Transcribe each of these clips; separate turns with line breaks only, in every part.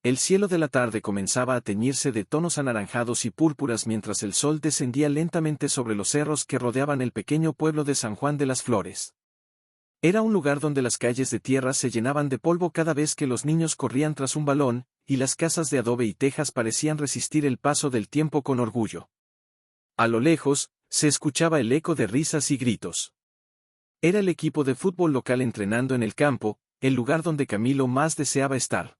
El cielo de la tarde comenzaba a teñirse de tonos anaranjados y púrpuras mientras el sol descendía lentamente sobre los cerros que rodeaban el pequeño pueblo de San Juan de las Flores. Era un lugar donde las calles de tierra se llenaban de polvo cada vez que los niños corrían tras un balón, y las casas de adobe y tejas parecían resistir el paso del tiempo con orgullo. A lo lejos, se escuchaba el eco de risas y gritos. Era el equipo de fútbol local entrenando en el campo, el lugar donde Camilo más deseaba estar.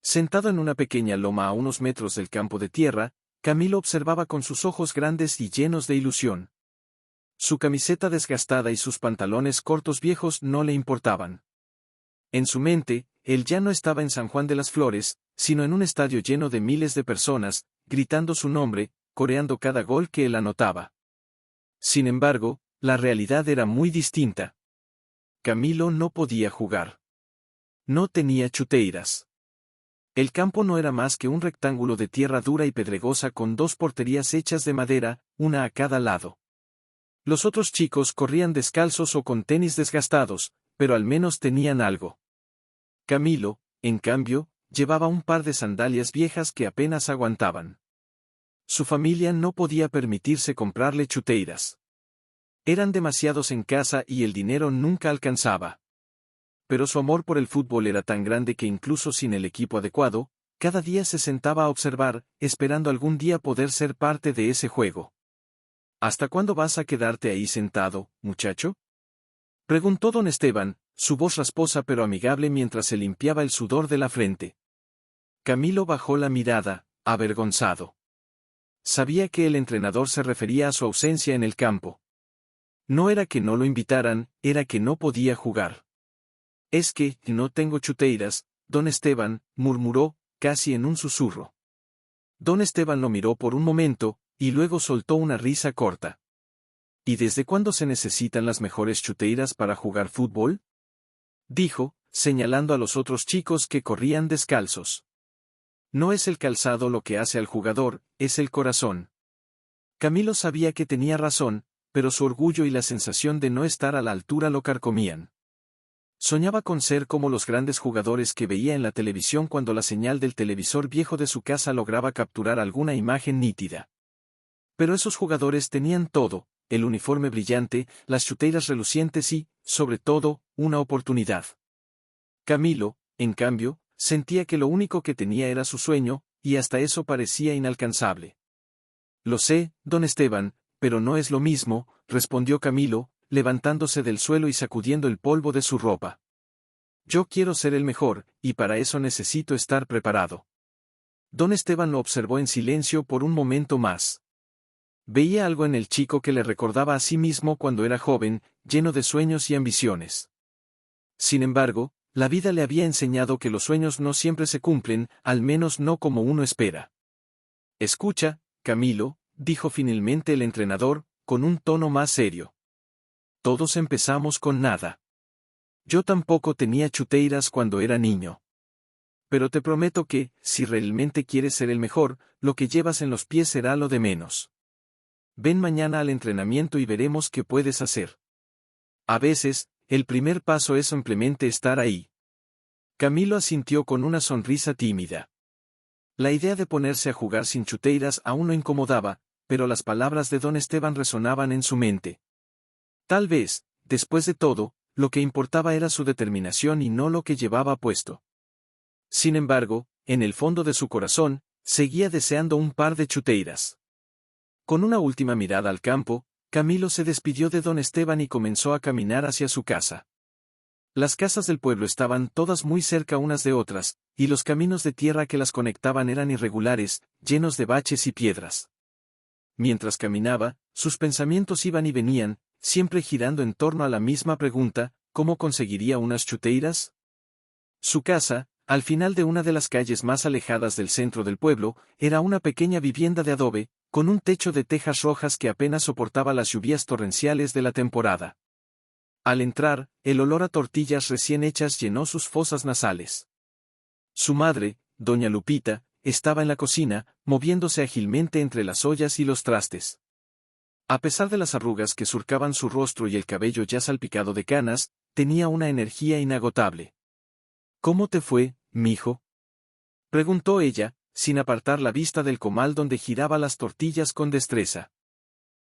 Sentado en una pequeña loma a unos metros del campo de tierra, Camilo observaba con sus ojos grandes y llenos de ilusión. Su camiseta desgastada y sus pantalones cortos viejos no le importaban. En su mente, él ya no estaba en San Juan de las Flores, sino en un estadio lleno de miles de personas, gritando su nombre, coreando cada gol que él anotaba. Sin embargo, la realidad era muy distinta. Camilo no podía jugar. No tenía chuteiras. El campo no era más que un rectángulo de tierra dura y pedregosa con dos porterías hechas de madera, una a cada lado. Los otros chicos corrían descalzos o con tenis desgastados, pero al menos tenían algo. Camilo, en cambio, llevaba un par de sandalias viejas que apenas aguantaban. Su familia no podía permitirse comprarle chuteiras. Eran demasiados en casa y el dinero nunca alcanzaba. Pero su amor por el fútbol era tan grande que incluso sin el equipo adecuado, cada día se sentaba a observar, esperando algún día poder ser parte de ese juego. ¿Hasta cuándo vas a quedarte ahí sentado, muchacho?, preguntó don Esteban, su voz rasposa pero amigable mientras se limpiaba el sudor de la frente. Camilo bajó la mirada, avergonzado. Sabía que el entrenador se refería a su ausencia en el campo. No era que no lo invitaran, era que no podía jugar. Es que, no tengo chuteiras, don Esteban, murmuró, casi en un susurro. Don Esteban lo miró por un momento, y luego soltó una risa corta. ¿Y desde cuándo se necesitan las mejores chuteiras para jugar fútbol?, dijo, señalando a los otros chicos que corrían descalzos. No es el calzado lo que hace al jugador, es el corazón. Camilo sabía que tenía razón, pero su orgullo y la sensación de no estar a la altura lo carcomían. Soñaba con ser como los grandes jugadores que veía en la televisión cuando la señal del televisor viejo de su casa lograba capturar alguna imagen nítida. Pero esos jugadores tenían todo: el uniforme brillante, las chuteiras relucientes y, sobre todo, una oportunidad. Camilo, en cambio, sentía que lo único que tenía era su sueño, y hasta eso parecía inalcanzable. Lo sé, don Esteban, pero no es lo mismo, respondió Camilo, levantándose del suelo y sacudiendo el polvo de su ropa. Yo quiero ser el mejor, y para eso necesito estar preparado. Don Esteban lo observó en silencio por un momento más. Veía algo en el chico que le recordaba a sí mismo cuando era joven, lleno de sueños y ambiciones. Sin embargo, la vida le había enseñado que los sueños no siempre se cumplen, al menos no como uno espera. Escucha, Camilo, dijo finalmente el entrenador, con un tono más serio. Todos empezamos con nada. Yo tampoco tenía chuteiras cuando era niño. Pero te prometo que, si realmente quieres ser el mejor, lo que llevas en los pies será lo de menos. Ven mañana al entrenamiento y veremos qué puedes hacer. A veces, el primer paso es simplemente estar ahí. Camilo asintió con una sonrisa tímida. La idea de ponerse a jugar sin chuteiras aún lo incomodaba, pero las palabras de don Esteban resonaban en su mente. Tal vez, después de todo, lo que importaba era su determinación y no lo que llevaba puesto. Sin embargo, en el fondo de su corazón, seguía deseando un par de chuteiras. Con una última mirada al campo, Camilo se despidió de don Esteban y comenzó a caminar hacia su casa. Las casas del pueblo estaban todas muy cerca unas de otras, y los caminos de tierra que las conectaban eran irregulares, llenos de baches y piedras. Mientras caminaba, sus pensamientos iban y venían, siempre girando en torno a la misma pregunta: ¿cómo conseguiría unas chuteiras? Su casa, al final de una de las calles más alejadas del centro del pueblo, era una pequeña vivienda de adobe, con un techo de tejas rojas que apenas soportaba las lluvias torrenciales de la temporada. Al entrar, el olor a tortillas recién hechas llenó sus fosas nasales. Su madre, doña Lupita, estaba en la cocina, moviéndose ágilmente entre las ollas y los trastes. A pesar de las arrugas que surcaban su rostro y el cabello ya salpicado de canas, tenía una energía inagotable. ¿Cómo te fue, mijo?, Preguntó ella, sin apartar la vista del comal donde giraba las tortillas con destreza.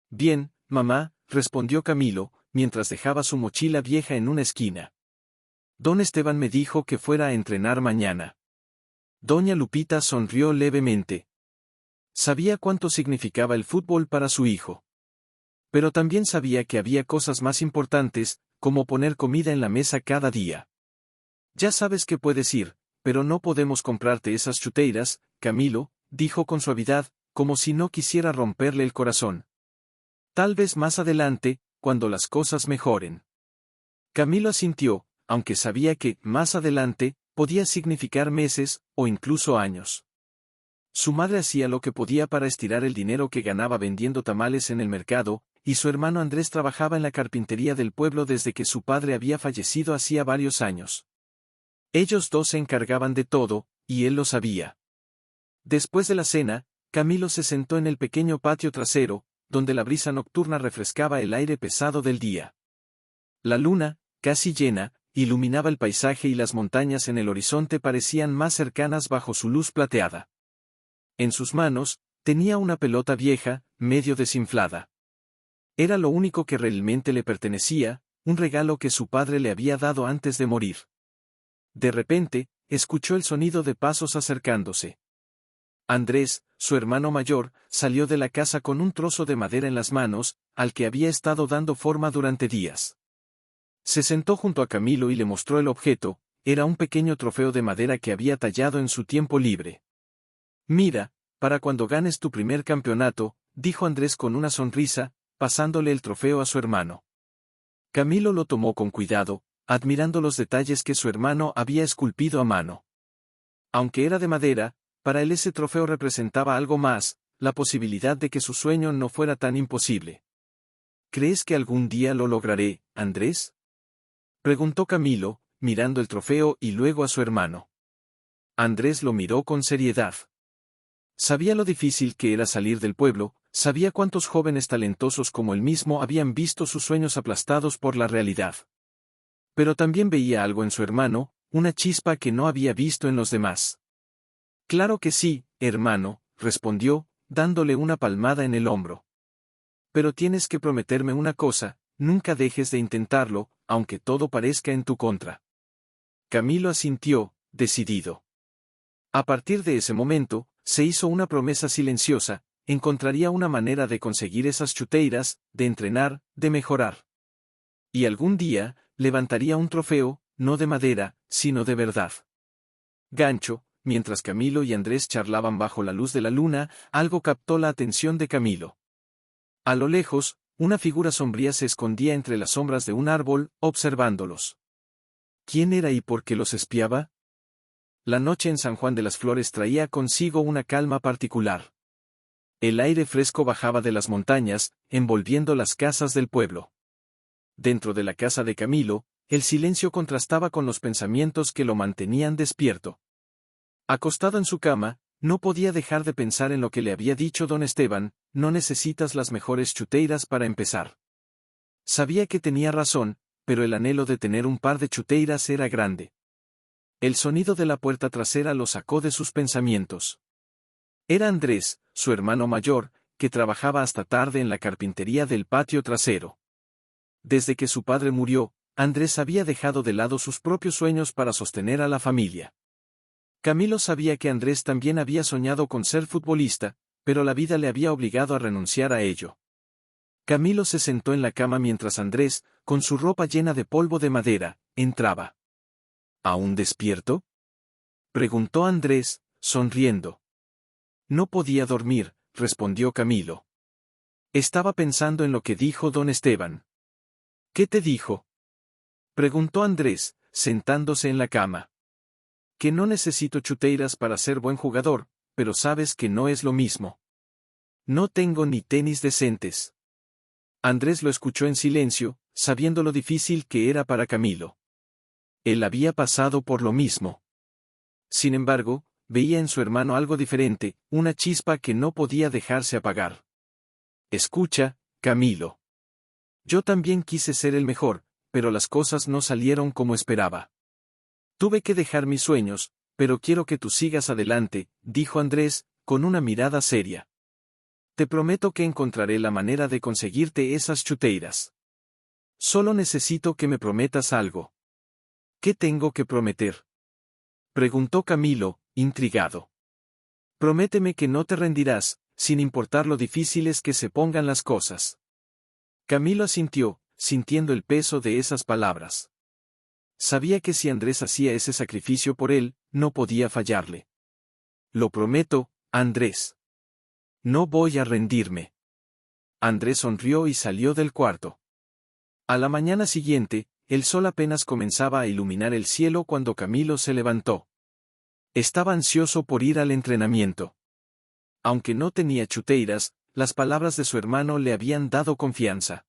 Bien, mamá, respondió Camilo, mientras dejaba su mochila vieja en una esquina. Don Esteban me dijo que fuera a entrenar mañana. Doña Lupita sonrió levemente. Sabía cuánto significaba el fútbol para su hijo. Pero también sabía que había cosas más importantes, como poner comida en la mesa cada día. Ya sabes que puedes ir, pero no podemos comprarte esas chuteiras, Camilo, dijo con suavidad, como si no quisiera romperle el corazón. Tal vez más adelante, cuando las cosas mejoren. Camilo asintió, aunque sabía que, más adelante, podía significar meses, o incluso años. Su madre hacía lo que podía para estirar el dinero que ganaba vendiendo tamales en el mercado, y su hermano Andrés trabajaba en la carpintería del pueblo desde que su padre había fallecido hacía varios años. Ellos dos se encargaban de todo, y él lo sabía. Después de la cena, Camilo se sentó en el pequeño patio trasero, donde la brisa nocturna refrescaba el aire pesado del día. La luna, casi llena, iluminaba el paisaje y las montañas en el horizonte parecían más cercanas bajo su luz plateada. En sus manos, tenía una pelota vieja, medio desinflada. Era lo único que realmente le pertenecía, un regalo que su padre le había dado antes de morir. De repente, escuchó el sonido de pasos acercándose. Andrés, su hermano mayor, salió de la casa con un trozo de madera en las manos, al que había estado dando forma durante días. Se sentó junto a Camilo y le mostró el objeto, era un pequeño trofeo de madera que había tallado en su tiempo libre. Mira, para cuando ganes tu primer campeonato, dijo Andrés con una sonrisa, pasándole el trofeo a su hermano. Camilo lo tomó con cuidado, admirando los detalles que su hermano había esculpido a mano. Aunque era de madera, para él ese trofeo representaba algo más, la posibilidad de que su sueño no fuera tan imposible. ¿Crees que algún día lo lograré, Andrés? Preguntó Camilo, mirando el trofeo y luego a su hermano. Andrés lo miró con seriedad. Sabía lo difícil que era salir del pueblo, sabía cuántos jóvenes talentosos como él mismo habían visto sus sueños aplastados por la realidad. Pero también veía algo en su hermano, una chispa que no había visto en los demás. Claro que sí, hermano, respondió, dándole una palmada en el hombro. Pero tienes que prometerme una cosa, nunca dejes de intentarlo, aunque todo parezca en tu contra. Camilo asintió, decidido. A partir de ese momento, se hizo una promesa silenciosa, encontraría una manera de conseguir esas chuteiras, de entrenar, de mejorar. Y algún día, levantaría un trofeo, no de madera, sino de verdad. Gancho, mientras Camilo y Andrés charlaban bajo la luz de la luna, algo captó la atención de Camilo. A lo lejos, una figura sombría se escondía entre las sombras de un árbol, observándolos. ¿Quién era y por qué los espiaba? La noche en San Juan de las Flores traía consigo una calma particular. El aire fresco bajaba de las montañas, envolviendo las casas del pueblo. Dentro de la casa de Camilo, el silencio contrastaba con los pensamientos que lo mantenían despierto. Acostado en su cama, no podía dejar de pensar en lo que le había dicho don Esteban, no necesitas las mejores chuteiras para empezar. Sabía que tenía razón, pero el anhelo de tener un par de chuteiras era grande. El sonido de la puerta trasera lo sacó de sus pensamientos. Era Andrés, su hermano mayor, que trabajaba hasta tarde en la carpintería del patio trasero. Desde que su padre murió, Andrés había dejado de lado sus propios sueños para sostener a la familia. Camilo sabía que Andrés también había soñado con ser futbolista, pero la vida le había obligado a renunciar a ello. Camilo se sentó en la cama mientras Andrés, con su ropa llena de polvo de madera, entraba. ¿Aún despierto?, preguntó Andrés, sonriendo. No podía dormir, respondió Camilo. Estaba pensando en lo que dijo don Esteban. ¿Qué te dijo?, preguntó Andrés, sentándose en la cama. Que no necesito chuteiras para ser buen jugador, pero sabes que no es lo mismo. No tengo ni tenis decentes. Andrés lo escuchó en silencio, sabiendo lo difícil que era para Camilo. Él había pasado por lo mismo. Sin embargo, veía en su hermano algo diferente, una chispa que no podía dejarse apagar. Escucha, Camilo. Yo también quise ser el mejor, pero las cosas no salieron como esperaba. Tuve que dejar mis sueños, pero quiero que tú sigas adelante, dijo Andrés, con una mirada seria. Te prometo que encontraré la manera de conseguirte esas chuteiras. Solo necesito que me prometas algo. ¿Qué tengo que prometer?, preguntó Camilo, intrigado. Prométeme que no te rendirás, sin importar lo difíciles que se pongan las cosas. Camilo asintió, sintiendo el peso de esas palabras. Sabía que si Andrés hacía ese sacrificio por él, no podía fallarle. Lo prometo, Andrés. No voy a rendirme. Andrés sonrió y salió del cuarto. A la mañana siguiente, el sol apenas comenzaba a iluminar el cielo cuando Camilo se levantó. Estaba ansioso por ir al entrenamiento. Aunque no tenía chuteiras, las palabras de su hermano le habían dado confianza.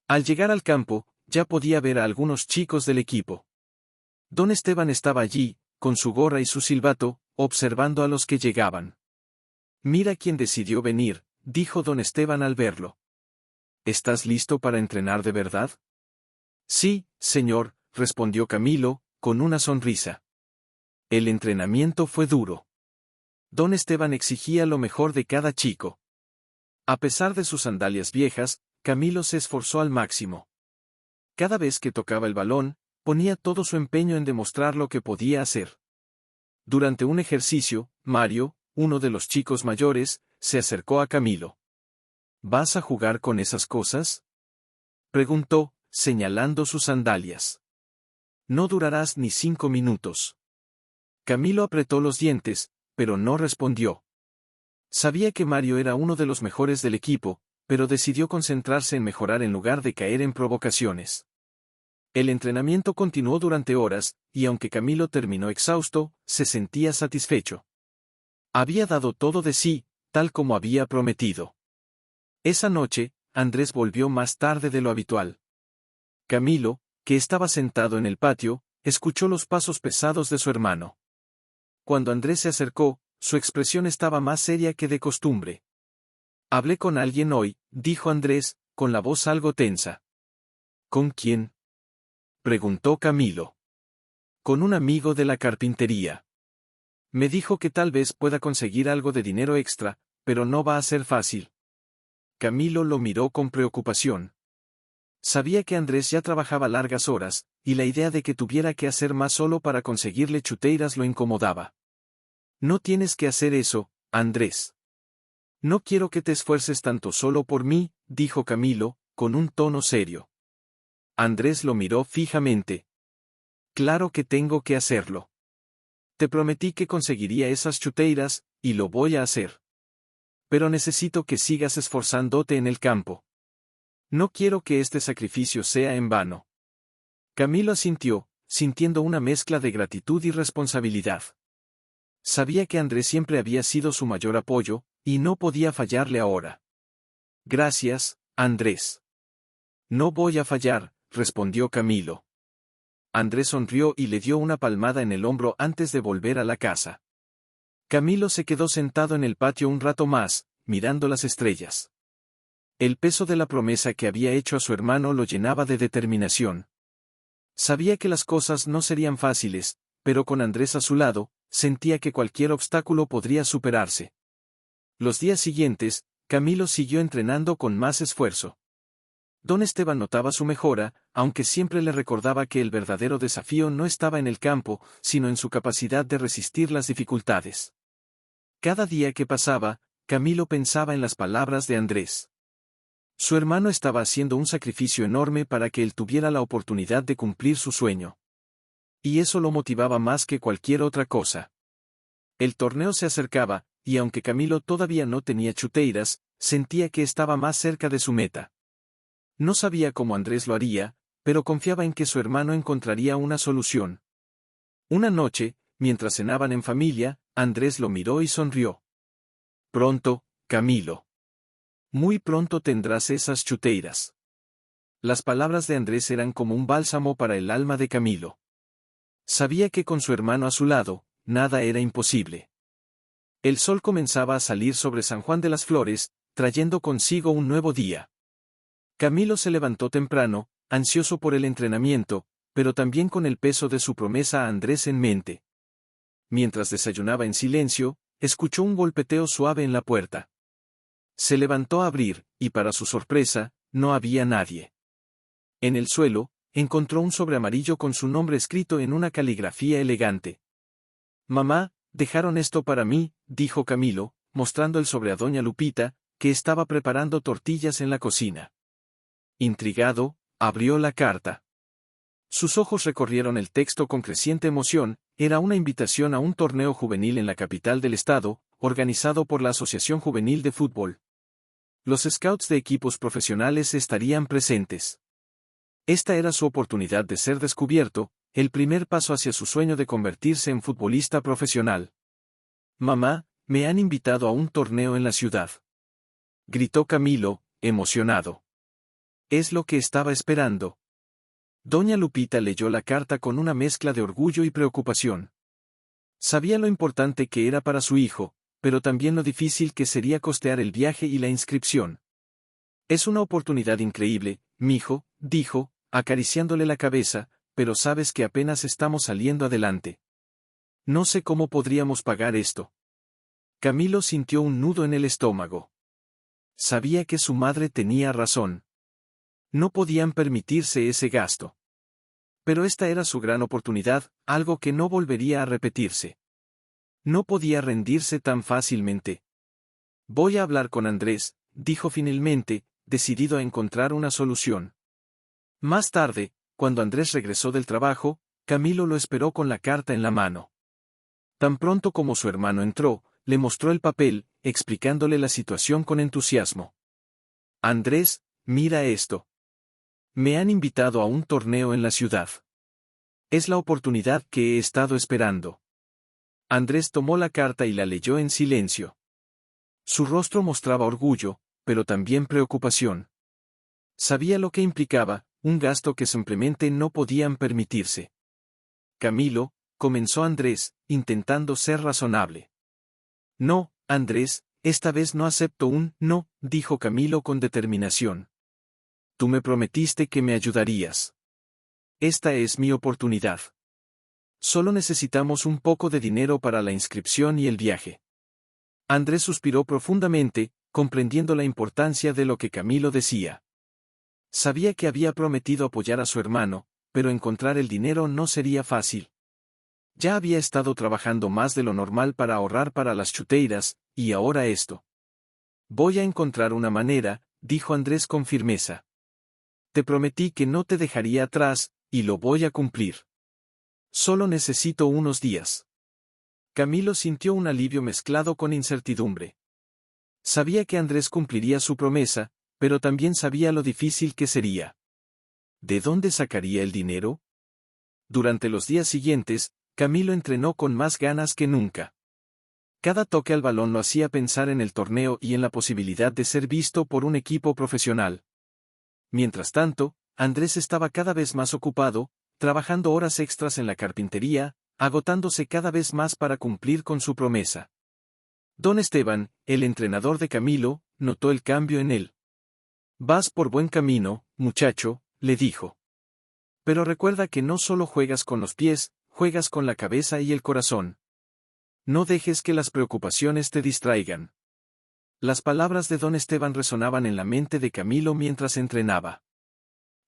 Al llegar al campo, ya podía ver a algunos chicos del equipo. Don Esteban estaba allí, con su gorra y su silbato, observando a los que llegaban. Mira quién decidió venir, dijo don Esteban al verlo. ¿Estás listo para entrenar de verdad? Sí, señor, respondió Camilo, con una sonrisa. El entrenamiento fue duro. Don Esteban exigía lo mejor de cada chico. A pesar de sus sandalias viejas, Camilo se esforzó al máximo. Cada vez que tocaba el balón, ponía todo su empeño en demostrar lo que podía hacer. Durante un ejercicio, Mario, uno de los chicos mayores, se acercó a Camilo. ¿Vas a jugar con esas cosas?, preguntó, señalando sus sandalias. No durarás ni 5 minutos. Camilo apretó los dientes, pero no respondió. Sabía que Mario era uno de los mejores del equipo, pero decidió concentrarse en mejorar en lugar de caer en provocaciones. El entrenamiento continuó durante horas, y aunque Camilo terminó exhausto, se sentía satisfecho. Había dado todo de sí, tal como había prometido. Esa noche, Andrés volvió más tarde de lo habitual. Camilo, que estaba sentado en el patio, escuchó los pasos pesados de su hermano. Cuando Andrés se acercó, su expresión estaba más seria que de costumbre. Hablé con alguien hoy, dijo Andrés, con la voz algo tensa. ¿Con quién?, preguntó Camilo. Con un amigo de la carpintería. Me dijo que tal vez pueda conseguir algo de dinero extra, pero no va a ser fácil. Camilo lo miró con preocupación. Sabía que Andrés ya trabajaba largas horas, y la idea de que tuviera que hacer más solo para conseguirle chuteiras lo incomodaba. No tienes que hacer eso, Andrés. No quiero que te esfuerces tanto solo por mí, dijo Camilo, con un tono serio. Andrés lo miró fijamente. Claro que tengo que hacerlo. Te prometí que conseguiría esas chuteiras, y lo voy a hacer. Pero necesito que sigas esforzándote en el campo. No quiero que este sacrificio sea en vano. Camilo asintió, sintiendo una mezcla de gratitud y responsabilidad. Sabía que Andrés siempre había sido su mayor apoyo, y no podía fallarle ahora. Gracias, Andrés. No voy a fallar, respondió Camilo. Andrés sonrió y le dio una palmada en el hombro antes de volver a la casa. Camilo se quedó sentado en el patio un rato más, mirando las estrellas. El peso de la promesa que había hecho a su hermano lo llenaba de determinación. Sabía que las cosas no serían fáciles, pero con Andrés a su lado, sentía que cualquier obstáculo podría superarse. Los días siguientes, Camilo siguió entrenando con más esfuerzo. Don Esteban notaba su mejora, aunque siempre le recordaba que el verdadero desafío no estaba en el campo, sino en su capacidad de resistir las dificultades. Cada día que pasaba, Camilo pensaba en las palabras de Andrés. Su hermano estaba haciendo un sacrificio enorme para que él tuviera la oportunidad de cumplir su sueño. Y eso lo motivaba más que cualquier otra cosa. El torneo se acercaba, y aunque Camilo todavía no tenía chuteiras, sentía que estaba más cerca de su meta. No sabía cómo Andrés lo haría, pero confiaba en que su hermano encontraría una solución. Una noche, mientras cenaban en familia, Andrés lo miró y sonrió. Pronto, Camilo. Muy pronto tendrás esas chuteiras. Las palabras de Andrés eran como un bálsamo para el alma de Camilo. Sabía que con su hermano a su lado, nada era imposible. El sol comenzaba a salir sobre San Juan de las Flores, trayendo consigo un nuevo día. Camilo se levantó temprano, ansioso por el entrenamiento, pero también con el peso de su promesa a Andrés en mente. Mientras desayunaba en silencio, escuchó un golpeteo suave en la puerta. Se levantó a abrir, y para su sorpresa, no había nadie. En el suelo, encontró un sobre amarillo con su nombre escrito en una caligrafía elegante. «Mamá, dejaron esto para mí», dijo Camilo, mostrando el sobre a doña Lupita, que estaba preparando tortillas en la cocina. Intrigado, abrió la carta. Sus ojos recorrieron el texto con creciente emoción. Era una invitación a un torneo juvenil en la capital del estado, organizado por la Asociación Juvenil de Fútbol. Los scouts de equipos profesionales estarían presentes. Esta era su oportunidad de ser descubierto, el primer paso hacia su sueño de convertirse en futbolista profesional. «Mamá, me han invitado a un torneo en la ciudad», gritó Camilo, emocionado. Es lo que estaba esperando. Doña Lupita leyó la carta con una mezcla de orgullo y preocupación. Sabía lo importante que era para su hijo, pero también lo difícil que sería costear el viaje y la inscripción. «Es una oportunidad increíble, mijo», dijo, acariciándole la cabeza, «pero sabes que apenas estamos saliendo adelante. No sé cómo podríamos pagar esto». Camilo sintió un nudo en el estómago. Sabía que su madre tenía razón. No podían permitirse ese gasto. Pero esta era su gran oportunidad, algo que no volvería a repetirse. No podía rendirse tan fácilmente. «Voy a hablar con Andrés», dijo finalmente, decidido a encontrar una solución. Más tarde, cuando Andrés regresó del trabajo, Camilo lo esperó con la carta en la mano. Tan pronto como su hermano entró, le mostró el papel, explicándole la situación con entusiasmo. «Andrés, mira esto. Me han invitado a un torneo en la ciudad. Es la oportunidad que he estado esperando». Andrés tomó la carta y la leyó en silencio. Su rostro mostraba orgullo, pero también preocupación. Sabía lo que implicaba, un gasto que simplemente no podían permitirse. «Camilo», comenzó Andrés, intentando ser razonable. «No, Andrés, esta vez no acepto un no», dijo Camilo con determinación. «Tú me prometiste que me ayudarías. Esta es mi oportunidad. Solo necesitamos un poco de dinero para la inscripción y el viaje». Andrés suspiró profundamente, comprendiendo la importancia de lo que Camilo decía. Sabía que había prometido apoyar a su hermano, pero encontrar el dinero no sería fácil. Ya había estado trabajando más de lo normal para ahorrar para las chuteiras, y ahora esto. «Voy a encontrar una manera», dijo Andrés con firmeza. «Te prometí que no te dejaría atrás, y lo voy a cumplir. Solo necesito unos días». Camilo sintió un alivio mezclado con incertidumbre. Sabía que Andrés cumpliría su promesa, pero también sabía lo difícil que sería. ¿De dónde sacaría el dinero? Durante los días siguientes, Camilo entrenó con más ganas que nunca. Cada toque al balón lo hacía pensar en el torneo y en la posibilidad de ser visto por un equipo profesional. Mientras tanto, Andrés estaba cada vez más ocupado, trabajando horas extras en la carpintería, agotándose cada vez más para cumplir con su promesa. Don Esteban, el entrenador de Camilo, notó el cambio en él. «Vas por buen camino, muchacho», le dijo. «Pero recuerda que no solo juegas con los pies, juegas con la cabeza y el corazón. No dejes que las preocupaciones te distraigan». Las palabras de don Esteban resonaban en la mente de Camilo mientras entrenaba.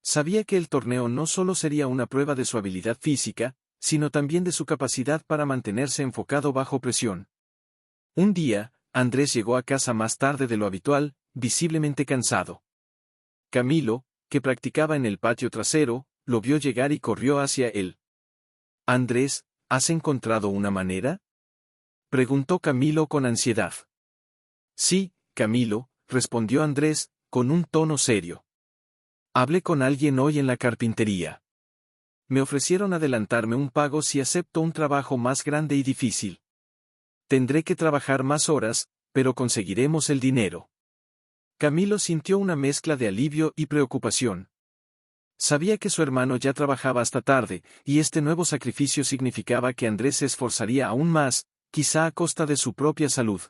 Sabía que el torneo no solo sería una prueba de su habilidad física, sino también de su capacidad para mantenerse enfocado bajo presión. Un día, Andrés llegó a casa más tarde de lo habitual, visiblemente cansado. Camilo, que practicaba en el patio trasero, lo vio llegar y corrió hacia él. «Andrés, ¿has encontrado una manera?», preguntó Camilo con ansiedad. «Sí, Camilo», respondió Andrés, con un tono serio. «Hablé con alguien hoy en la carpintería. Me ofrecieron adelantarme un pago si acepto un trabajo más grande y difícil. Tendré que trabajar más horas, pero conseguiremos el dinero». Camilo sintió una mezcla de alivio y preocupación. Sabía que su hermano ya trabajaba hasta tarde, y este nuevo sacrificio significaba que Andrés se esforzaría aún más, quizá a costa de su propia salud.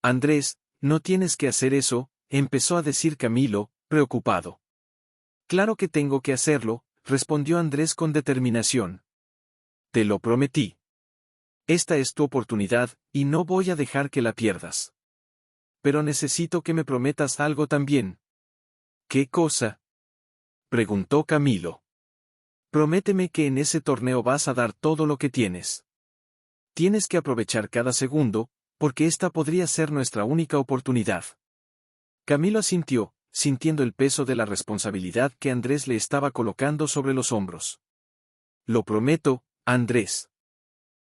«Andrés, no tienes que hacer eso», empezó a decir Camilo, preocupado. «Claro que tengo que hacerlo», respondió Andrés con determinación. «Te lo prometí. Esta es tu oportunidad, y no voy a dejar que la pierdas. Pero necesito que me prometas algo también. ¿Qué cosa? Preguntó Camilo. Prométeme que en ese torneo vas a dar todo lo que tienes. Tienes que aprovechar cada segundo, porque esta podría ser nuestra única oportunidad. Camilo asintió, sintiendo el peso de la responsabilidad que Andrés le estaba colocando sobre los hombros. Lo prometo, Andrés.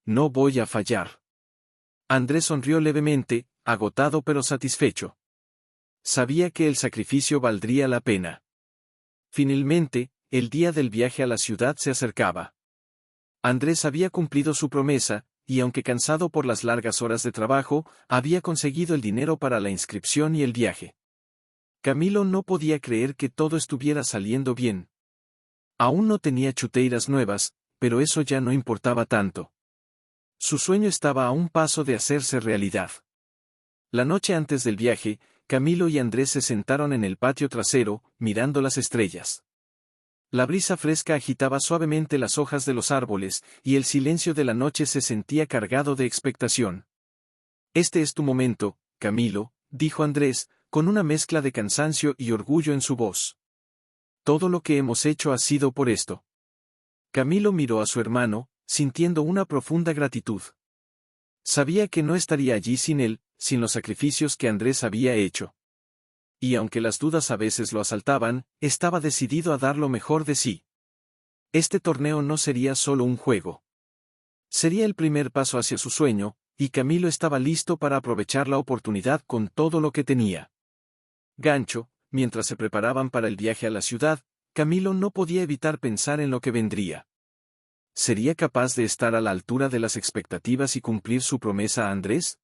No voy a fallar. Andrés sonrió levemente, agotado pero satisfecho. Sabía que el sacrificio valdría la pena. Finalmente, el día del viaje a la ciudad se acercaba. Andrés había cumplido su promesa, y aunque cansado por las largas horas de trabajo, había conseguido el dinero para la inscripción y el viaje. Camilo no podía creer que todo estuviera saliendo bien. Aún no tenía chuteiras nuevas, pero eso ya no importaba tanto. Su sueño estaba a un paso de hacerse realidad. La noche antes del viaje, Camilo y Andrés se sentaron en el patio trasero, mirando las estrellas. La brisa fresca agitaba suavemente las hojas de los árboles, y el silencio de la noche se sentía cargado de expectación. Este es tu momento, Camilo, dijo Andrés, con una mezcla de cansancio y orgullo en su voz. Todo lo que hemos hecho ha sido por esto. Camilo miró a su hermano, sintiendo una profunda gratitud. Sabía que no estaría allí sin él, sin los sacrificios que Andrés había hecho. Y aunque las dudas a veces lo asaltaban, estaba decidido a dar lo mejor de sí. Este torneo no sería solo un juego. Sería el primer paso hacia su sueño, y Camilo estaba listo para aprovechar la oportunidad con todo lo que tenía. Gancho, mientras se preparaban para el viaje a la ciudad, Camilo no podía evitar pensar en lo que vendría. ¿Sería capaz de estar a la altura de las expectativas y cumplir su promesa a Andrés?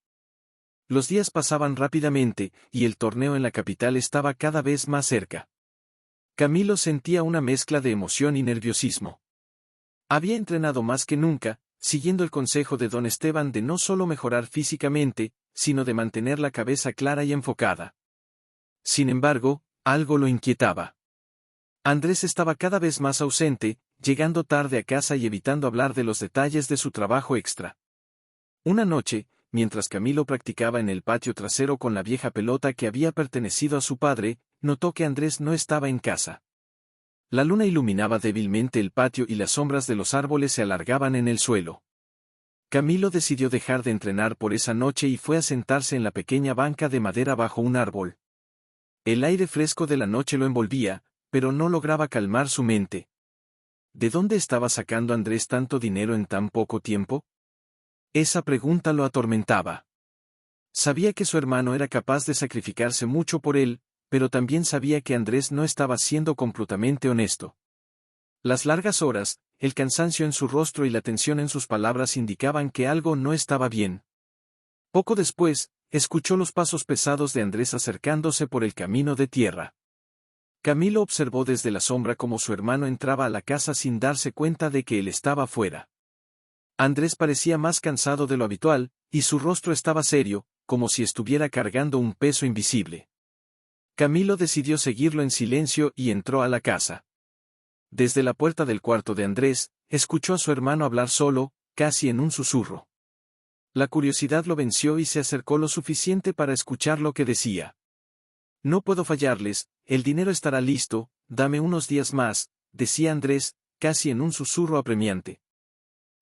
Los días pasaban rápidamente, y el torneo en la capital estaba cada vez más cerca. Camilo sentía una mezcla de emoción y nerviosismo. Había entrenado más que nunca, siguiendo el consejo de don Esteban de no solo mejorar físicamente, sino de mantener la cabeza clara y enfocada. Sin embargo, algo lo inquietaba. Andrés estaba cada vez más ausente, llegando tarde a casa y evitando hablar de los detalles de su trabajo extra. Una noche, mientras Camilo practicaba en el patio trasero con la vieja pelota que había pertenecido a su padre, notó que Andrés no estaba en casa. La luna iluminaba débilmente el patio y las sombras de los árboles se alargaban en el suelo. Camilo decidió dejar de entrenar por esa noche y fue a sentarse en la pequeña banca de madera bajo un árbol. El aire fresco de la noche lo envolvía, pero no lograba calmar su mente. ¿De dónde estaba sacando Andrés tanto dinero en tan poco tiempo? Esa pregunta lo atormentaba. Sabía que su hermano era capaz de sacrificarse mucho por él, pero también sabía que Andrés no estaba siendo completamente honesto. Las largas horas, el cansancio en su rostro y la tensión en sus palabras indicaban que algo no estaba bien. Poco después, escuchó los pasos pesados de Andrés acercándose por el camino de tierra. Camilo observó desde la sombra cómo su hermano entraba a la casa sin darse cuenta de que él estaba fuera. Andrés parecía más cansado de lo habitual, y su rostro estaba serio, como si estuviera cargando un peso invisible. Camilo decidió seguirlo en silencio y entró a la casa. Desde la puerta del cuarto de Andrés, escuchó a su hermano hablar solo, casi en un susurro. La curiosidad lo venció y se acercó lo suficiente para escuchar lo que decía. No puedo fallarles, el dinero estará listo, dame unos días más, decía Andrés, casi en un susurro apremiante.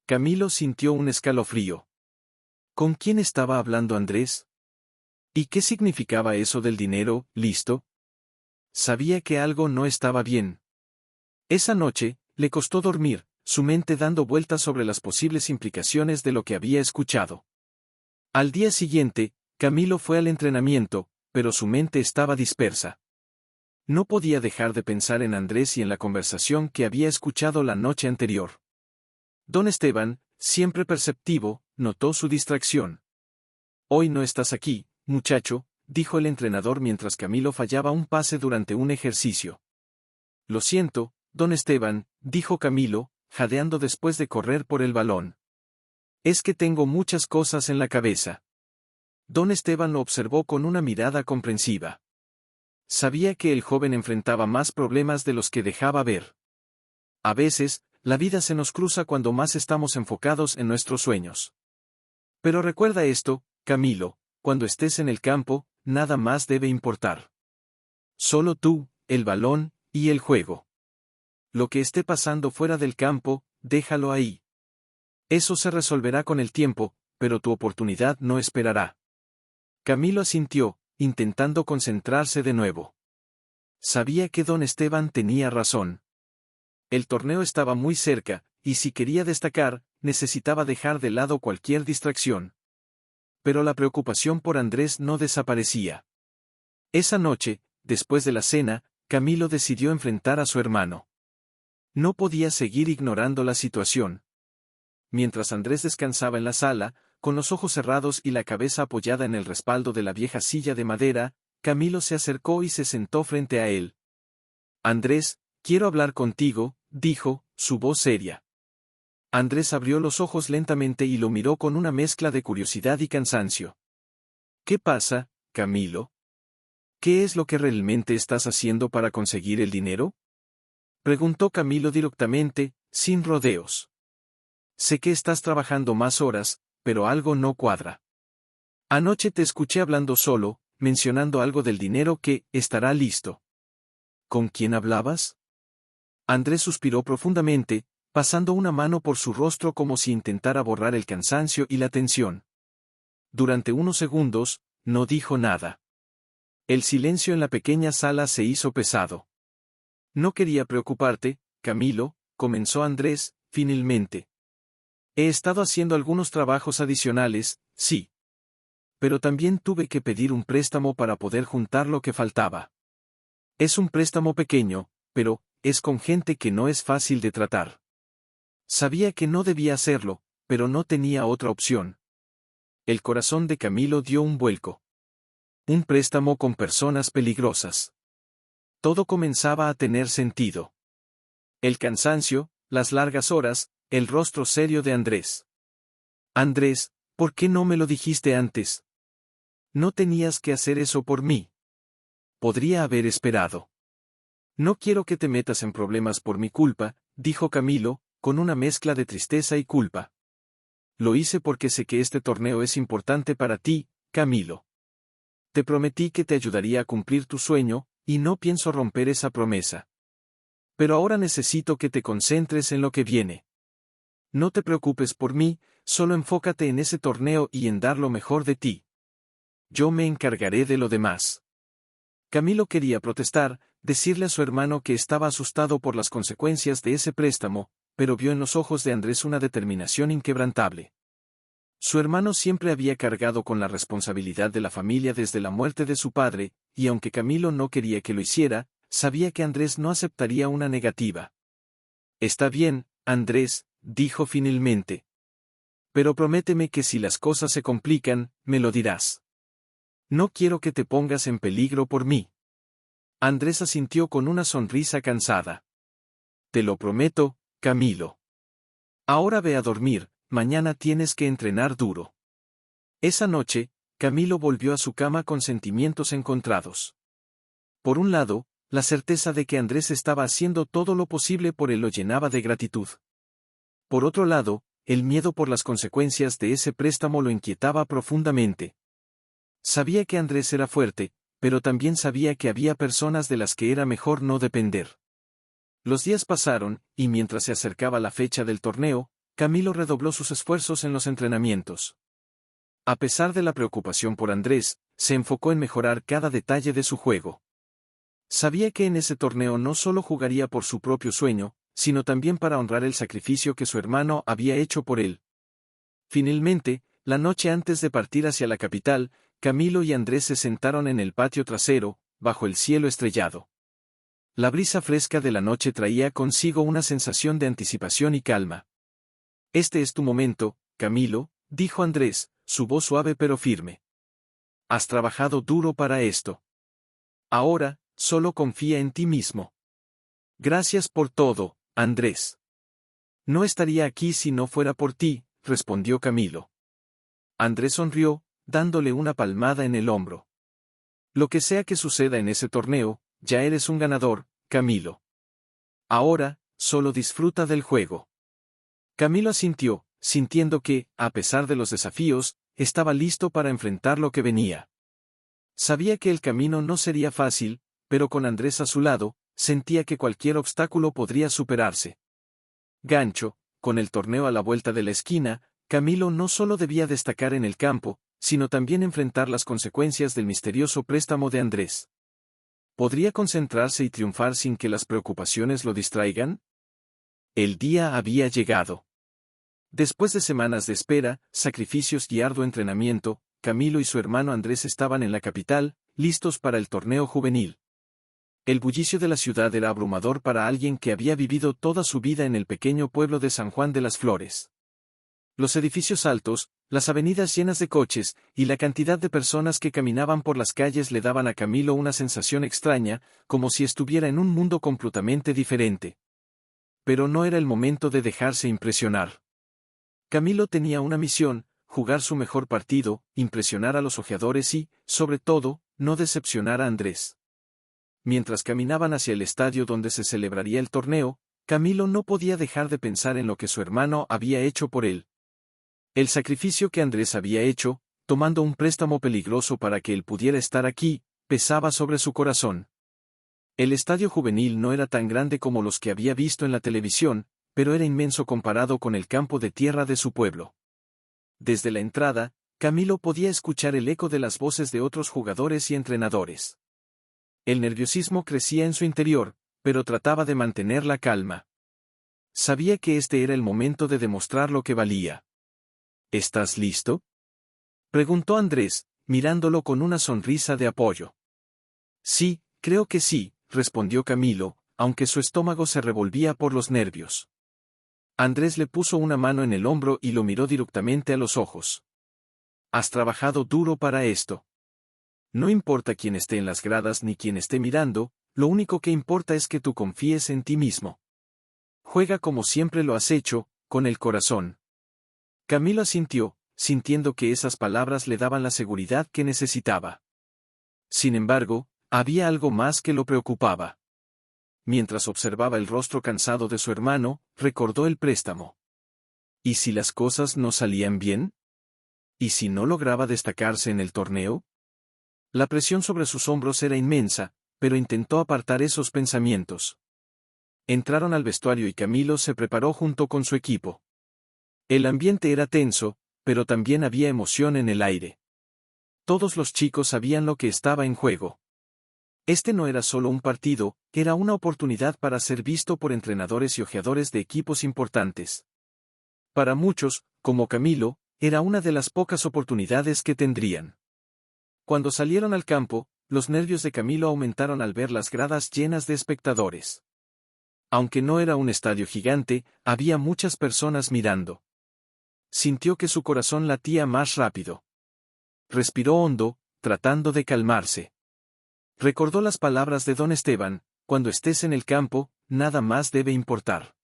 Camilo sintió un escalofrío. ¿Con quién estaba hablando Andrés? ¿Y qué significaba eso del dinero, listo? Sabía que algo no estaba bien. Esa noche, le costó dormir, su mente dando vueltas sobre las posibles implicaciones de lo que había escuchado. Al día siguiente, Camilo fue al entrenamiento, pero su mente estaba dispersa. No podía dejar de pensar en Andrés y en la conversación que había escuchado la noche anterior. Don Esteban, siempre perceptivo, notó su distracción. Hoy no estás aquí, muchacho, dijo el entrenador mientras Camilo fallaba un pase durante un ejercicio. Lo siento, don Esteban, dijo Camilo, jadeando después de correr por el balón. Es que tengo muchas cosas en la cabeza. Don Esteban lo observó con una mirada comprensiva. Sabía que el joven enfrentaba más problemas de los que dejaba ver. A veces, la vida se nos cruza cuando más estamos enfocados en nuestros sueños. Pero recuerda esto, Camilo, cuando estés en el campo, nada más debe importar. Solo tú, el balón, y el juego. Lo que esté pasando fuera del campo, déjalo ahí. Eso se resolverá con el tiempo, pero tu oportunidad no esperará. Camilo asintió, intentando concentrarse de nuevo. Sabía que don Esteban tenía razón. El torneo estaba muy cerca, y si quería destacar, necesitaba dejar de lado cualquier distracción. Pero la preocupación por Andrés no desaparecía. Esa noche, después de la cena, Camilo decidió enfrentar a su hermano. No podía seguir ignorando la situación. Mientras Andrés descansaba en la sala, con los ojos cerrados y la cabeza apoyada en el respaldo de la vieja silla de madera, Camilo se acercó y se sentó frente a él. Andrés, quiero hablar contigo, dijo, su voz seria. Andrés abrió los ojos lentamente y lo miró con una mezcla de curiosidad y cansancio. ¿Qué pasa, Camilo? ¿Qué es lo que realmente estás haciendo para conseguir el dinero? Preguntó Camilo directamente, sin rodeos. Sé que estás trabajando más horas, pero algo no cuadra. Anoche te escuché hablando solo, mencionando algo del dinero que estará listo. ¿Con quién hablabas? Andrés suspiró profundamente, pasando una mano por su rostro como si intentara borrar el cansancio y la tensión. Durante unos segundos, no dijo nada. El silencio en la pequeña sala se hizo pesado. No quería preocuparte, Camilo, comenzó Andrés, finalmente. He estado haciendo algunos trabajos adicionales, sí. Pero también tuve que pedir un préstamo para poder juntar lo que faltaba. Es un préstamo pequeño, pero es con gente que no es fácil de tratar. Sabía que no debía hacerlo, pero no tenía otra opción. El corazón de Camilo dio un vuelco. Un préstamo con personas peligrosas. Todo comenzaba a tener sentido. El cansancio, las largas horas, el rostro serio de Andrés. Andrés, ¿por qué no me lo dijiste antes? No tenías que hacer eso por mí. Podría haber esperado. No quiero que te metas en problemas por mi culpa, dijo Camilo, con una mezcla de tristeza y culpa. Lo hice porque sé que este torneo es importante para ti, Camilo. Te prometí que te ayudaría a cumplir tu sueño, y no pienso romper esa promesa. Pero ahora necesito que te concentres en lo que viene. No te preocupes por mí, solo enfócate en ese torneo y en dar lo mejor de ti. Yo me encargaré de lo demás. Camilo quería protestar, decirle a su hermano que estaba asustado por las consecuencias de ese préstamo, pero vio en los ojos de Andrés una determinación inquebrantable. Su hermano siempre había cargado con la responsabilidad de la familia desde la muerte de su padre, y aunque Camilo no quería que lo hiciera, sabía que Andrés no aceptaría una negativa. Está bien, Andrés, dijo finalmente. Pero prométeme que si las cosas se complican, me lo dirás. No quiero que te pongas en peligro por mí. Andrés asintió con una sonrisa cansada. Te lo prometo, Camilo. Ahora ve a dormir, mañana tienes que entrenar duro. Esa noche, Camilo volvió a su cama con sentimientos encontrados. Por un lado, la certeza de que Andrés estaba haciendo todo lo posible por él lo llenaba de gratitud. Por otro lado, el miedo por las consecuencias de ese préstamo lo inquietaba profundamente. Sabía que Andrés era fuerte, pero también sabía que había personas de las que era mejor no depender. Los días pasaron, y mientras se acercaba la fecha del torneo, Camilo redobló sus esfuerzos en los entrenamientos. A pesar de la preocupación por Andrés, se enfocó en mejorar cada detalle de su juego. Sabía que en ese torneo no solo jugaría por su propio sueño, sino también para honrar el sacrificio que su hermano había hecho por él. Finalmente, la noche antes de partir hacia la capital, Camilo y Andrés se sentaron en el patio trasero, bajo el cielo estrellado. La brisa fresca de la noche traía consigo una sensación de anticipación y calma. Este es tu momento, Camilo, dijo Andrés, su voz suave pero firme. Has trabajado duro para esto. Ahora, solo confía en ti mismo. Gracias por todo, Andrés. No estaría aquí si no fuera por ti, respondió Camilo. Andrés sonrió, dándole una palmada en el hombro. Lo que sea que suceda en ese torneo, ya eres un ganador, Camilo. Ahora, solo disfruta del juego. Camilo asintió, sintiendo que, a pesar de los desafíos, estaba listo para enfrentar lo que venía. Sabía que el camino no sería fácil, pero con Andrés a su lado, sentía que cualquier obstáculo podría superarse. Gancho, con el torneo a la vuelta de la esquina, Camilo no solo debía destacar en el campo, sino también enfrentar las consecuencias del misterioso préstamo de Andrés. ¿Podría concentrarse y triunfar sin que las preocupaciones lo distraigan? El día había llegado. Después de semanas de espera, sacrificios y arduo entrenamiento, Camilo y su hermano Andrés estaban en la capital, listos para el torneo juvenil. El bullicio de la ciudad era abrumador para alguien que había vivido toda su vida en el pequeño pueblo de San Juan de las Flores. Los edificios altos, las avenidas llenas de coches, y la cantidad de personas que caminaban por las calles le daban a Camilo una sensación extraña, como si estuviera en un mundo completamente diferente. Pero no era el momento de dejarse impresionar. Camilo tenía una misión: jugar su mejor partido, impresionar a los ojeadores y, sobre todo, no decepcionar a Andrés. Mientras caminaban hacia el estadio donde se celebraría el torneo, Camilo no podía dejar de pensar en lo que su hermano había hecho por él. El sacrificio que Andrés había hecho, tomando un préstamo peligroso para que él pudiera estar aquí, pesaba sobre su corazón. El estadio juvenil no era tan grande como los que había visto en la televisión, pero era inmenso comparado con el campo de tierra de su pueblo. Desde la entrada, Camilo podía escuchar el eco de las voces de otros jugadores y entrenadores. El nerviosismo crecía en su interior, pero trataba de mantener la calma. Sabía que este era el momento de demostrar lo que valía. ¿Estás listo?, preguntó Andrés, mirándolo con una sonrisa de apoyo. Sí, creo que sí, respondió Camilo, aunque su estómago se revolvía por los nervios. Andrés le puso una mano en el hombro y lo miró directamente a los ojos. Has trabajado duro para esto. No importa quién esté en las gradas ni quién esté mirando, lo único que importa es que tú confíes en ti mismo. Juega como siempre lo has hecho, con el corazón. Camilo asintió, sintiendo que esas palabras le daban la seguridad que necesitaba. Sin embargo, había algo más que lo preocupaba. Mientras observaba el rostro cansado de su hermano, recordó el préstamo. ¿Y si las cosas no salían bien? ¿Y si no lograba destacarse en el torneo? La presión sobre sus hombros era inmensa, pero intentó apartar esos pensamientos. Entraron al vestuario y Camilo se preparó junto con su equipo. El ambiente era tenso, pero también había emoción en el aire. Todos los chicos sabían lo que estaba en juego. Este no era solo un partido, era una oportunidad para ser visto por entrenadores y ojeadores de equipos importantes. Para muchos, como Camilo, era una de las pocas oportunidades que tendrían. Cuando salieron al campo, los nervios de Camilo aumentaron al ver las gradas llenas de espectadores. Aunque no era un estadio gigante, había muchas personas mirando. Sintió que su corazón latía más rápido. Respiró hondo, tratando de calmarse. Recordó las palabras de don Esteban: cuando estés en el campo, nada más debe importar.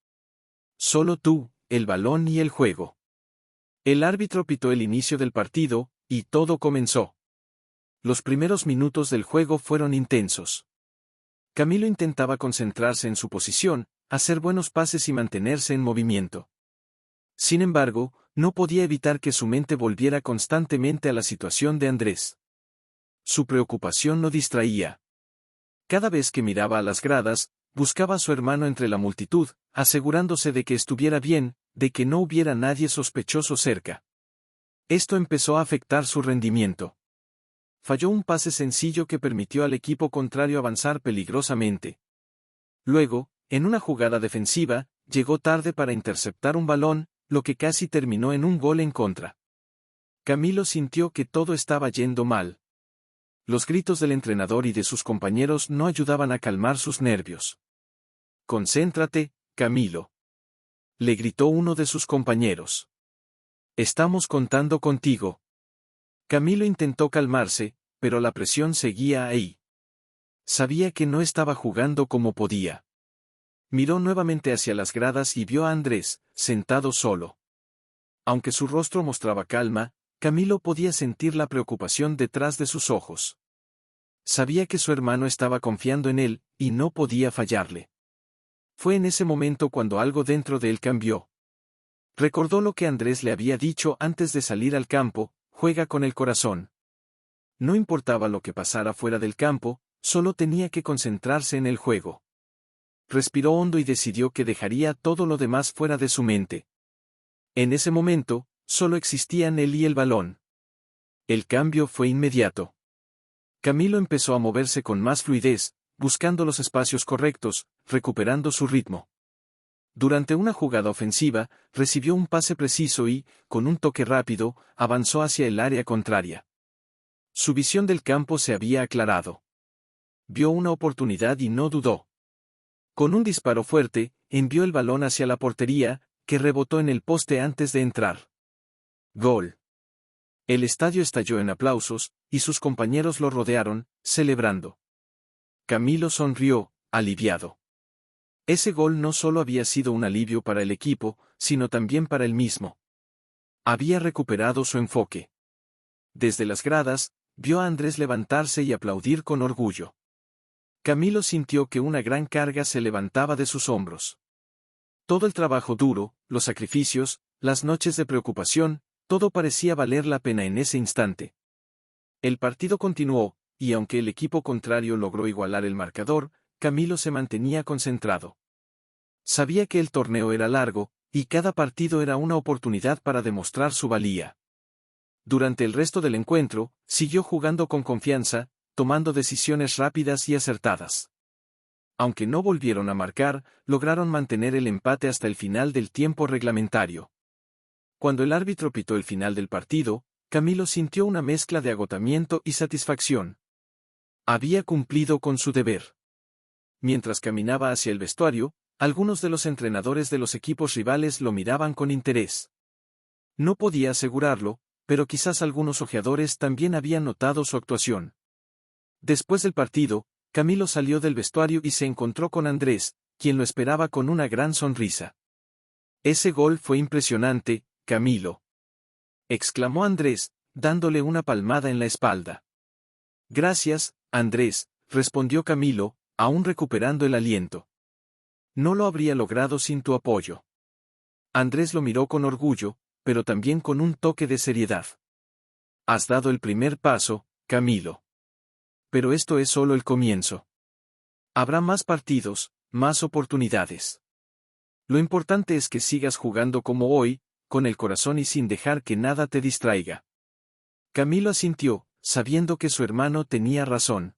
Solo tú, el balón y el juego. El árbitro pitó el inicio del partido, y todo comenzó. Los primeros minutos del juego fueron intensos. Camilo intentaba concentrarse en su posición, hacer buenos pases y mantenerse en movimiento. Sin embargo, no podía evitar que su mente volviera constantemente a la situación de Andrés. Su preocupación lo distraía. Cada vez que miraba a las gradas, buscaba a su hermano entre la multitud, asegurándose de que estuviera bien, de que no hubiera nadie sospechoso cerca. Esto empezó a afectar su rendimiento. Falló un pase sencillo que permitió al equipo contrario avanzar peligrosamente. Luego, en una jugada defensiva, llegó tarde para interceptar un balón, lo que casi terminó en un gol en contra. Camilo sintió que todo estaba yendo mal. Los gritos del entrenador y de sus compañeros no ayudaban a calmar sus nervios. «Concéntrate, Camilo», le gritó uno de sus compañeros. «Estamos contando contigo». Camilo intentó calmarse, pero la presión seguía ahí. Sabía que no estaba jugando como podía. Miró nuevamente hacia las gradas y vio a Andrés, sentado solo. Aunque su rostro mostraba calma, Camilo podía sentir la preocupación detrás de sus ojos. Sabía que su hermano estaba confiando en él, y no podía fallarle. Fue en ese momento cuando algo dentro de él cambió. Recordó lo que Andrés le había dicho antes de salir al campo: juega con el corazón. No importaba lo que pasara fuera del campo, solo tenía que concentrarse en el juego. Respiró hondo y decidió que dejaría todo lo demás fuera de su mente. En ese momento, solo existían él y el balón. El cambio fue inmediato. Camilo empezó a moverse con más fluidez, buscando los espacios correctos, recuperando su ritmo. Durante una jugada ofensiva, recibió un pase preciso y, con un toque rápido, avanzó hacia el área contraria. Su visión del campo se había aclarado. Vio una oportunidad y no dudó. Con un disparo fuerte, envió el balón hacia la portería, que rebotó en el poste antes de entrar. ¡Gol! El estadio estalló en aplausos, y sus compañeros lo rodearon, celebrando. Camilo sonrió, aliviado. Ese gol no solo había sido un alivio para el equipo, sino también para él mismo. Había recuperado su enfoque. Desde las gradas, vio a Andrés levantarse y aplaudir con orgullo. Camilo sintió que una gran carga se levantaba de sus hombros. Todo el trabajo duro, los sacrificios, las noches de preocupación, todo parecía valer la pena en ese instante. El partido continuó, y aunque el equipo contrario logró igualar el marcador, Camilo se mantenía concentrado. Sabía que el torneo era largo, y cada partido era una oportunidad para demostrar su valía. Durante el resto del encuentro, siguió jugando con confianza, tomando decisiones rápidas y acertadas. Aunque no volvieron a marcar, lograron mantener el empate hasta el final del tiempo reglamentario. Cuando el árbitro pitó el final del partido, Camilo sintió una mezcla de agotamiento y satisfacción. Había cumplido con su deber. Mientras caminaba hacia el vestuario, algunos de los entrenadores de los equipos rivales lo miraban con interés. No podía asegurarlo, pero quizás algunos ojeadores también habían notado su actuación. Después del partido, Camilo salió del vestuario y se encontró con Andrés, quien lo esperaba con una gran sonrisa. «Ese gol fue impresionante, Camilo», exclamó Andrés, dándole una palmada en la espalda. «Gracias, Andrés», respondió Camilo, aún recuperando el aliento. «No lo habría logrado sin tu apoyo». Andrés lo miró con orgullo, pero también con un toque de seriedad. «Has dado el primer paso, Camilo. Pero esto es solo el comienzo. Habrá más partidos, más oportunidades. Lo importante es que sigas jugando como hoy, con el corazón y sin dejar que nada te distraiga». Camilo asintió, sabiendo que su hermano tenía razón.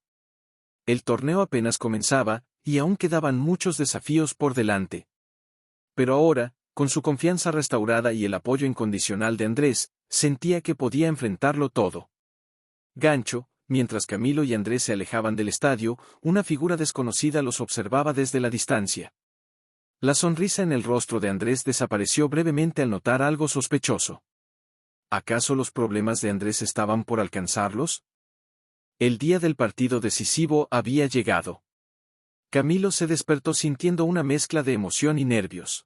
El torneo apenas comenzaba, y aún quedaban muchos desafíos por delante. Pero ahora, con su confianza restaurada y el apoyo incondicional de Andrés, sentía que podía enfrentarlo todo. Gancho, mientras Camilo y Andrés se alejaban del estadio, una figura desconocida los observaba desde la distancia. La sonrisa en el rostro de Andrés desapareció brevemente al notar algo sospechoso. ¿Acaso los problemas de Andrés estaban por alcanzarlos? El día del partido decisivo había llegado. Camilo se despertó sintiendo una mezcla de emoción y nervios.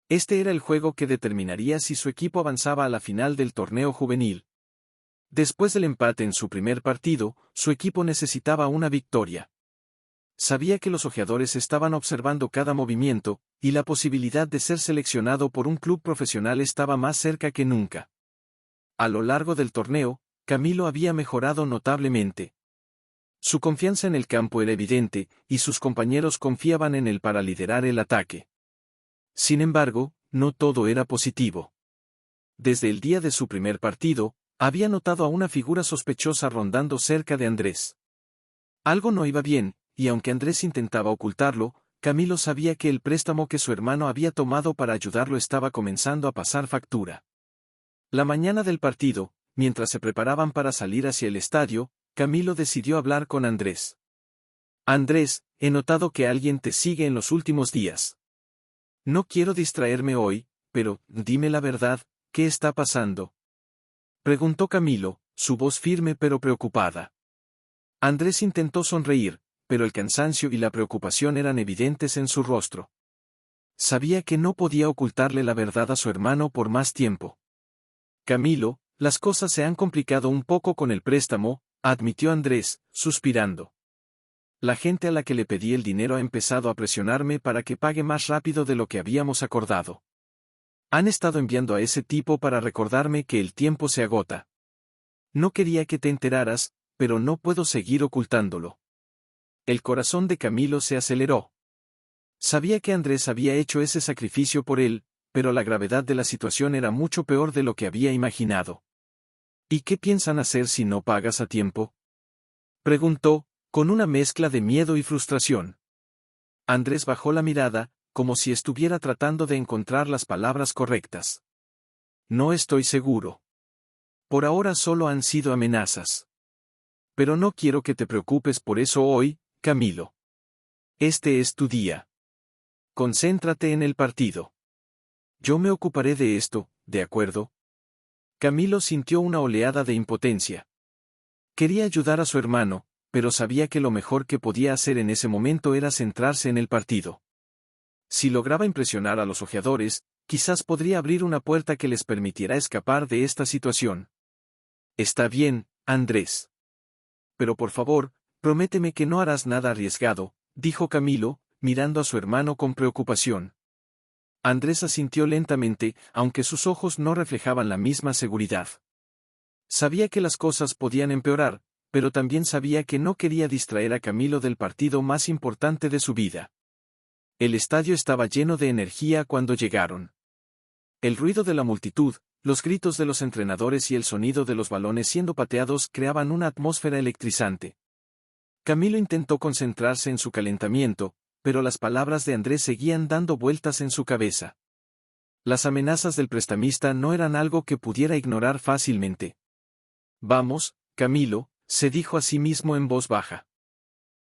Este era el juego que determinaría si su equipo avanzaba a la final del torneo juvenil. Después del empate en su primer partido, su equipo necesitaba una victoria. Sabía que los ojeadores estaban observando cada movimiento, y la posibilidad de ser seleccionado por un club profesional estaba más cerca que nunca. A lo largo del torneo, Camilo había mejorado notablemente. Su confianza en el campo era evidente, y sus compañeros confiaban en él para liderar el ataque. Sin embargo, no todo era positivo. Desde el día de su primer partido, había notado a una figura sospechosa rondando cerca de Andrés. Algo no iba bien, y aunque Andrés intentaba ocultarlo, Camilo sabía que el préstamo que su hermano había tomado para ayudarlo estaba comenzando a pasar factura. La mañana del partido, mientras se preparaban para salir hacia el estadio, Camilo decidió hablar con Andrés. «Andrés, he notado que alguien te sigue en los últimos días. No quiero distraerme hoy, pero, dime la verdad, ¿qué está pasando?», preguntó Camilo, su voz firme pero preocupada. Andrés intentó sonreír, pero el cansancio y la preocupación eran evidentes en su rostro. Sabía que no podía ocultarle la verdad a su hermano por más tiempo. «Camilo, las cosas se han complicado un poco con el préstamo», admitió Andrés, suspirando. «La gente a la que le pedí el dinero ha empezado a presionarme para que pague más rápido de lo que habíamos acordado». Han estado enviando a ese tipo para recordarme que el tiempo se agota. No quería que te enteraras, pero no puedo seguir ocultándolo. El corazón de Camilo se aceleró. Sabía que Andrés había hecho ese sacrificio por él, pero la gravedad de la situación era mucho peor de lo que había imaginado. ¿Y qué piensan hacer si no pagas a tiempo?, preguntó, con una mezcla de miedo y frustración. Andrés bajó la mirada, como si estuviera tratando de encontrar las palabras correctas. No estoy seguro. Por ahora solo han sido amenazas. Pero no quiero que te preocupes por eso hoy, Camilo. Este es tu día. Concéntrate en el partido. Yo me ocuparé de esto, ¿de acuerdo? Camilo sintió una oleada de impotencia. Quería ayudar a su hermano, pero sabía que lo mejor que podía hacer en ese momento era centrarse en el partido. Si lograba impresionar a los ojeadores, quizás podría abrir una puerta que les permitiera escapar de esta situación. Está bien, Andrés. Pero por favor, prométeme que no harás nada arriesgado, dijo Camilo, mirando a su hermano con preocupación. Andrés asintió lentamente, aunque sus ojos no reflejaban la misma seguridad. Sabía que las cosas podían empeorar, pero también sabía que no quería distraer a Camilo del partido más importante de su vida. El estadio estaba lleno de energía cuando llegaron. El ruido de la multitud, los gritos de los entrenadores y el sonido de los balones siendo pateados creaban una atmósfera electrizante. Camilo intentó concentrarse en su calentamiento, pero las palabras de Andrés seguían dando vueltas en su cabeza. Las amenazas del prestamista no eran algo que pudiera ignorar fácilmente. Vamos, Camilo, se dijo a sí mismo en voz baja.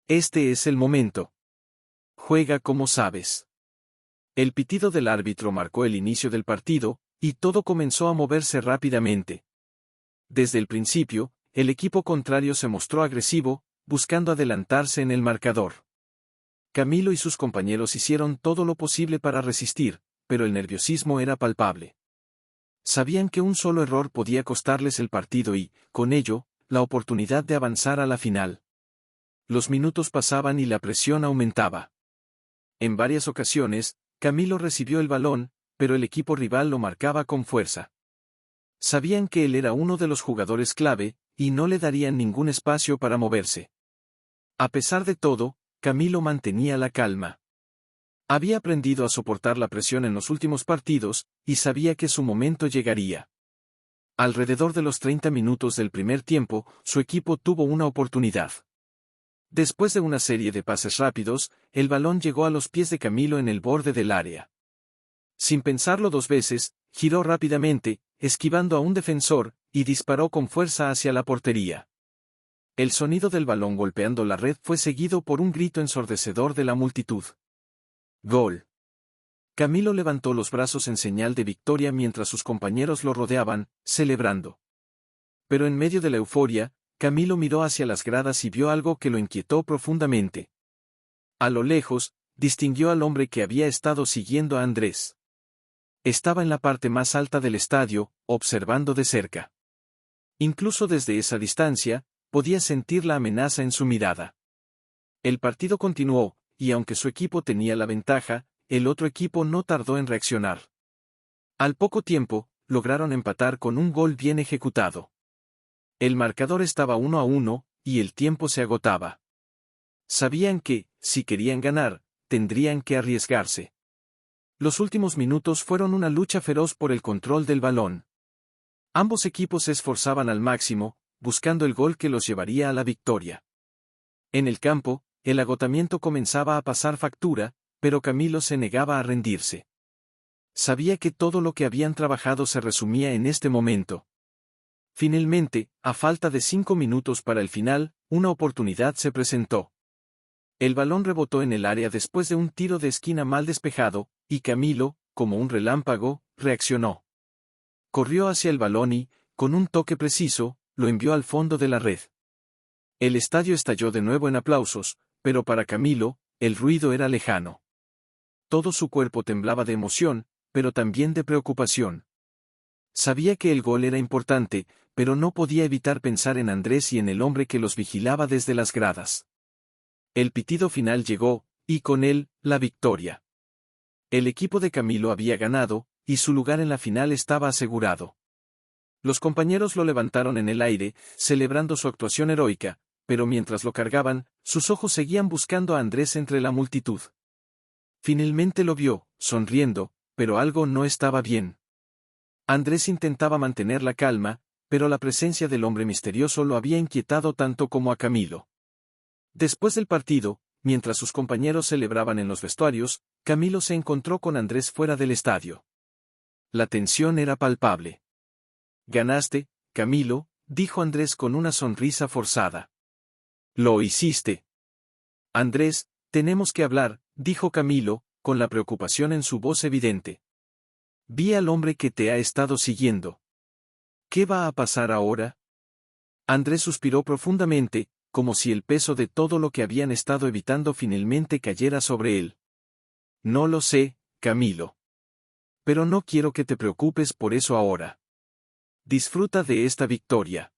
Este es el momento. Juega como sabes. El pitido del árbitro marcó el inicio del partido, y todo comenzó a moverse rápidamente. Desde el principio, el equipo contrario se mostró agresivo, buscando adelantarse en el marcador. Camilo y sus compañeros hicieron todo lo posible para resistir, pero el nerviosismo era palpable. Sabían que un solo error podía costarles el partido y, con ello, la oportunidad de avanzar a la final. Los minutos pasaban y la presión aumentaba. En varias ocasiones, Camilo recibió el balón, pero el equipo rival lo marcaba con fuerza. Sabían que él era uno de los jugadores clave, y no le darían ningún espacio para moverse. A pesar de todo, Camilo mantenía la calma. Había aprendido a soportar la presión en los últimos partidos, y sabía que su momento llegaría. Alrededor de los 30 minutos del primer tiempo, su equipo tuvo una oportunidad. Después de una serie de pases rápidos, el balón llegó a los pies de Camilo en el borde del área. Sin pensarlo dos veces, giró rápidamente, esquivando a un defensor, y disparó con fuerza hacia la portería. El sonido del balón golpeando la red fue seguido por un grito ensordecedor de la multitud. ¡Gol! Camilo levantó los brazos en señal de victoria mientras sus compañeros lo rodeaban, celebrando. Pero en medio de la euforia, Camilo miró hacia las gradas y vio algo que lo inquietó profundamente. A lo lejos, distinguió al hombre que había estado siguiendo a Andrés. Estaba en la parte más alta del estadio, observando de cerca. Incluso desde esa distancia, podía sentir la amenaza en su mirada. El partido continuó, y aunque su equipo tenía la ventaja, el otro equipo no tardó en reaccionar. Al poco tiempo, lograron empatar con un gol bien ejecutado. El marcador estaba 1-1, y el tiempo se agotaba. Sabían que, si querían ganar, tendrían que arriesgarse. Los últimos minutos fueron una lucha feroz por el control del balón. Ambos equipos se esforzaban al máximo, buscando el gol que los llevaría a la victoria. En el campo, el agotamiento comenzaba a pasar factura, pero Camilo se negaba a rendirse. Sabía que todo lo que habían trabajado se resumía en este momento. Finalmente, a falta de 5 minutos para el final, una oportunidad se presentó. El balón rebotó en el área después de un tiro de esquina mal despejado, y Camilo, como un relámpago, reaccionó. Corrió hacia el balón y, con un toque preciso, lo envió al fondo de la red. El estadio estalló de nuevo en aplausos, pero para Camilo, el ruido era lejano. Todo su cuerpo temblaba de emoción, pero también de preocupación. Sabía que el gol era importante, pero no podía evitar pensar en Andrés y en el hombre que los vigilaba desde las gradas. El pitido final llegó, y con él, la victoria. El equipo de Camilo había ganado, y su lugar en la final estaba asegurado. Los compañeros lo levantaron en el aire, celebrando su actuación heroica, pero mientras lo cargaban, sus ojos seguían buscando a Andrés entre la multitud. Finalmente lo vio, sonriendo, pero algo no estaba bien. Andrés intentaba mantener la calma, pero la presencia del hombre misterioso lo había inquietado tanto como a Camilo. Después del partido, mientras sus compañeros celebraban en los vestuarios, Camilo se encontró con Andrés fuera del estadio. La tensión era palpable. «Ganaste, Camilo», dijo Andrés con una sonrisa forzada. «Lo hiciste». «Andrés, tenemos que hablar», dijo Camilo, con la preocupación en su voz evidente. «Vi al hombre que te ha estado siguiendo. ¿Qué va a pasar ahora?» Andrés suspiró profundamente, como si el peso de todo lo que habían estado evitando finalmente cayera sobre él. «No lo sé, Camilo. Pero no quiero que te preocupes por eso ahora. Disfruta de esta victoria.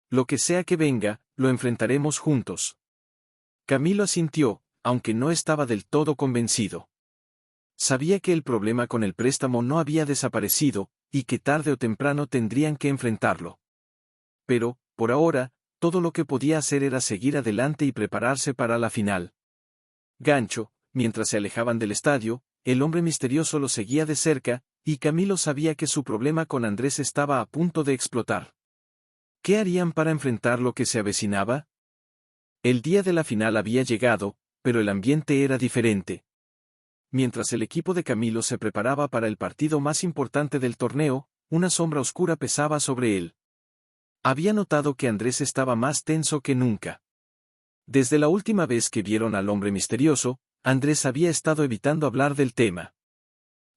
Lo que sea que venga, lo enfrentaremos juntos». Camilo asintió, aunque no estaba del todo convencido. Sabía que el problema con el préstamo no había desaparecido, y que tarde o temprano tendrían que enfrentarlo. Pero, por ahora, todo lo que podía hacer era seguir adelante y prepararse para la final. Gancho, mientras se alejaban del estadio, el hombre misterioso lo seguía de cerca, y Camilo sabía que su problema con Andrés estaba a punto de explotar. ¿Qué harían para enfrentar lo que se avecinaba? El día de la final había llegado, pero el ambiente era diferente. Mientras el equipo de Camilo se preparaba para el partido más importante del torneo, una sombra oscura pesaba sobre él. Había notado que Andrés estaba más tenso que nunca. Desde la última vez que vieron al hombre misterioso, Andrés había estado evitando hablar del tema.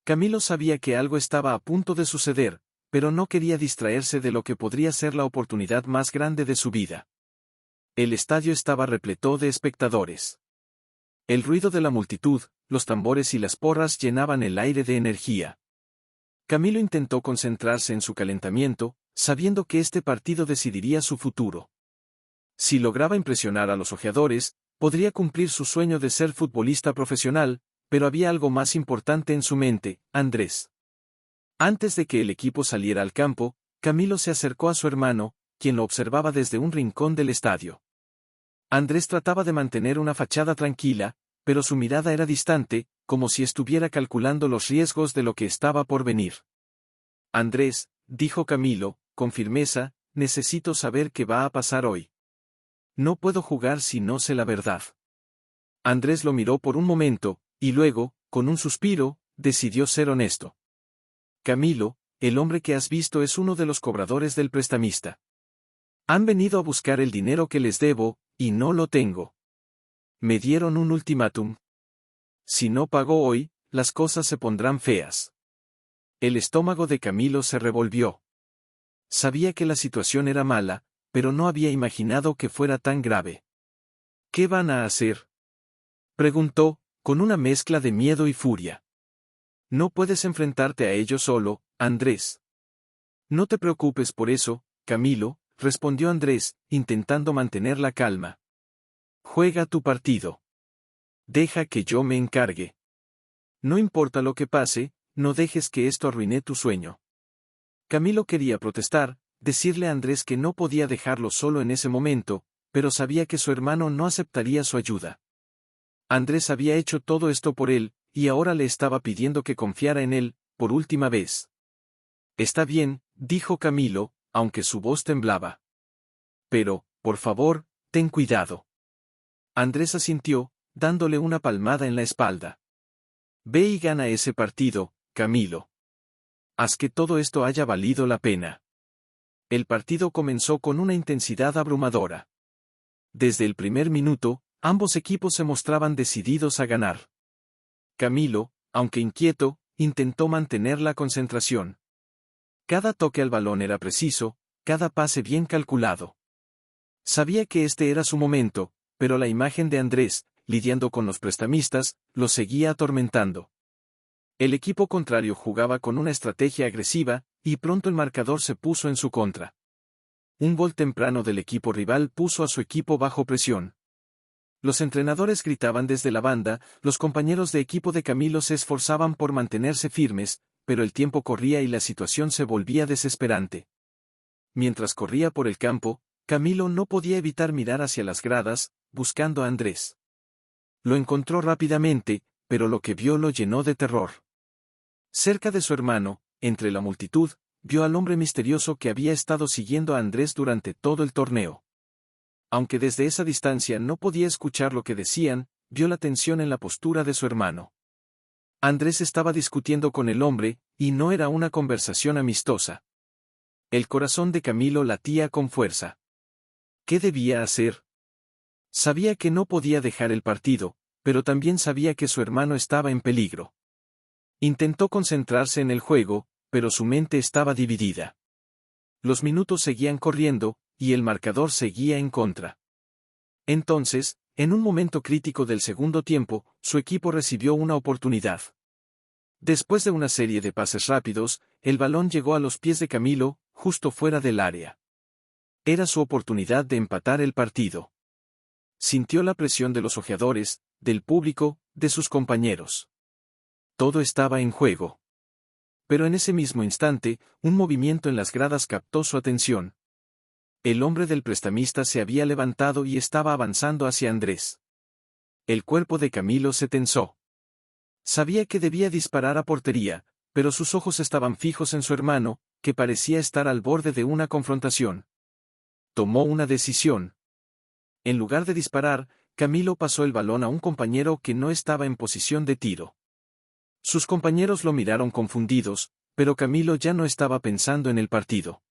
Camilo sabía que algo estaba a punto de suceder, pero no quería distraerse de lo que podría ser la oportunidad más grande de su vida. El estadio estaba repleto de espectadores. El ruido de la multitud, los tambores y las porras llenaban el aire de energía. Camilo intentó concentrarse en su calentamiento, sabiendo que este partido decidiría su futuro. Si lograba impresionar a los ojeadores, podría cumplir su sueño de ser futbolista profesional, pero había algo más importante en su mente: Andrés. Antes de que el equipo saliera al campo, Camilo se acercó a su hermano, quien lo observaba desde un rincón del estadio. Andrés trataba de mantener una fachada tranquila, pero su mirada era distante, como si estuviera calculando los riesgos de lo que estaba por venir. «Andrés», dijo Camilo, con firmeza, «necesito saber qué va a pasar hoy. No puedo jugar si no sé la verdad». Andrés lo miró por un momento, y luego, con un suspiro, decidió ser honesto. «Camilo, el hombre que has visto es uno de los cobradores del prestamista. Han venido a buscar el dinero que les debo, y no lo tengo. Me dieron un ultimátum. Si no pago hoy, las cosas se pondrán feas». El estómago de Camilo se revolvió. Sabía que la situación era mala, pero no había imaginado que fuera tan grave. «¿Qué van a hacer?», preguntó, con una mezcla de miedo y furia. «No puedes enfrentarte a ellos solo, Andrés». «No te preocupes por eso, Camilo», respondió Andrés, intentando mantener la calma. «Juega tu partido. Deja que yo me encargue. No importa lo que pase, no dejes que esto arruine tu sueño». Camilo quería protestar, decirle a Andrés que no podía dejarlo solo en ese momento, pero sabía que su hermano no aceptaría su ayuda. Andrés había hecho todo esto por él, y ahora le estaba pidiendo que confiara en él, por última vez. «Está bien», dijo Camilo, aunque su voz temblaba. «Pero, por favor, ten cuidado». Andrés asintió, dándole una palmada en la espalda. «Ve y gana ese partido, Camilo. Haz que todo esto haya valido la pena». El partido comenzó con una intensidad abrumadora. Desde el primer minuto, ambos equipos se mostraban decididos a ganar. Camilo, aunque inquieto, intentó mantener la concentración. Cada toque al balón era preciso, cada pase bien calculado. Sabía que este era su momento, pero la imagen de Andrés, lidiando con los prestamistas, lo seguía atormentando. El equipo contrario jugaba con una estrategia agresiva, y pronto el marcador se puso en su contra. Un gol temprano del equipo rival puso a su equipo bajo presión. Los entrenadores gritaban desde la banda, los compañeros de equipo de Camilo se esforzaban por mantenerse firmes, pero el tiempo corría y la situación se volvía desesperante. Mientras corría por el campo, Camilo no podía evitar mirar hacia las gradas, buscando a Andrés. Lo encontró rápidamente, pero lo que vio lo llenó de terror. Cerca de su hermano, entre la multitud, vio al hombre misterioso que había estado siguiendo a Andrés durante todo el torneo. Aunque desde esa distancia no podía escuchar lo que decían, vio la tensión en la postura de su hermano. Andrés estaba discutiendo con el hombre, y no era una conversación amistosa. El corazón de Camilo latía con fuerza. ¿Qué debía hacer? Sabía que no podía dejar el partido, pero también sabía que su hermano estaba en peligro. Intentó concentrarse en el juego, pero su mente estaba dividida. Los minutos seguían corriendo, y el marcador seguía en contra. Entonces, en un momento crítico del segundo tiempo, su equipo recibió una oportunidad. Después de una serie de pases rápidos, el balón llegó a los pies de Camilo, justo fuera del área. Era su oportunidad de empatar el partido. Sintió la presión de los ojeadores, del público, de sus compañeros. Todo estaba en juego. Pero en ese mismo instante, un movimiento en las gradas captó su atención. El hombre del prestamista se había levantado y estaba avanzando hacia Andrés. El cuerpo de Camilo se tensó. Sabía que debía disparar a portería, pero sus ojos estaban fijos en su hermano, que parecía estar al borde de una confrontación. Tomó una decisión. En lugar de disparar, Camilo pasó el balón a un compañero que no estaba en posición de tiro. Sus compañeros lo miraron confundidos, pero Camilo ya no estaba pensando en el partido.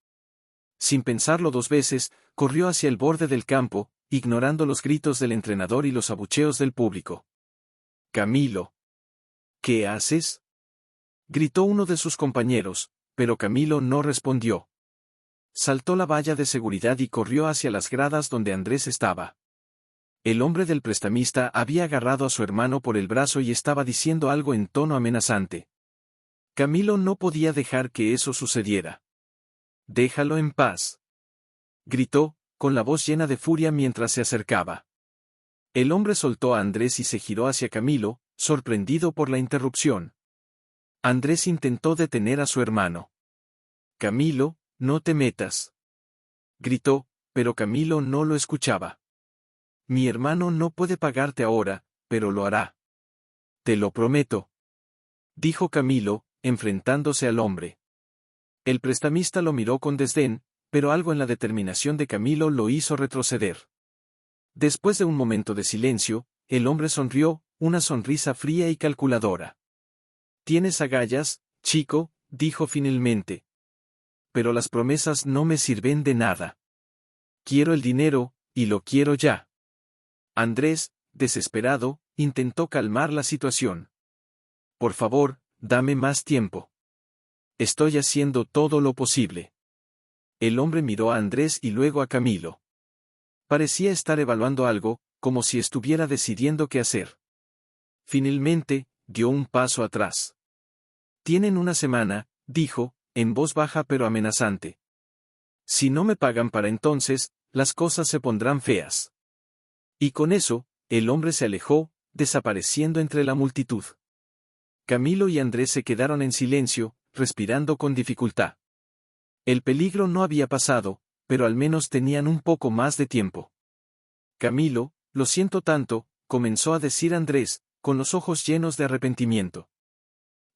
Sin pensarlo dos veces, corrió hacia el borde del campo, ignorando los gritos del entrenador y los abucheos del público. «Camilo. ¿Qué haces?», gritó uno de sus compañeros, pero Camilo no respondió. Saltó la valla de seguridad y corrió hacia las gradas donde Andrés estaba. El hombre del prestamista había agarrado a su hermano por el brazo y estaba diciendo algo en tono amenazante. Camilo no podía dejar que eso sucediera. «Déjalo en paz», gritó, con la voz llena de furia mientras se acercaba. El hombre soltó a Andrés y se giró hacia Camilo, sorprendido por la interrupción. Andrés intentó detener a su hermano. «Camilo, no te metas», gritó, pero Camilo no lo escuchaba. «Mi hermano no puede pagarte ahora, pero lo hará. Te lo prometo», dijo Camilo, enfrentándose al hombre. El prestamista lo miró con desdén, pero algo en la determinación de Camilo lo hizo retroceder. Después de un momento de silencio, el hombre sonrió, una sonrisa fría y calculadora. «Tienes agallas, chico», dijo finalmente. «Pero las promesas no me sirven de nada. Quiero el dinero, y lo quiero ya». Andrés, desesperado, intentó calmar la situación. «Por favor, dame más tiempo. Estoy haciendo todo lo posible». El hombre miró a Andrés y luego a Camilo. Parecía estar evaluando algo, como si estuviera decidiendo qué hacer. Finalmente, dio un paso atrás. «Tienen una semana», dijo, en voz baja pero amenazante. «Si no me pagan para entonces, las cosas se pondrán feas». Y con eso, el hombre se alejó, desapareciendo entre la multitud. Camilo y Andrés se quedaron en silencio, respirando con dificultad. El peligro no había pasado, pero al menos tenían un poco más de tiempo. «Camilo, lo siento tanto», comenzó a decir Andrés, con los ojos llenos de arrepentimiento.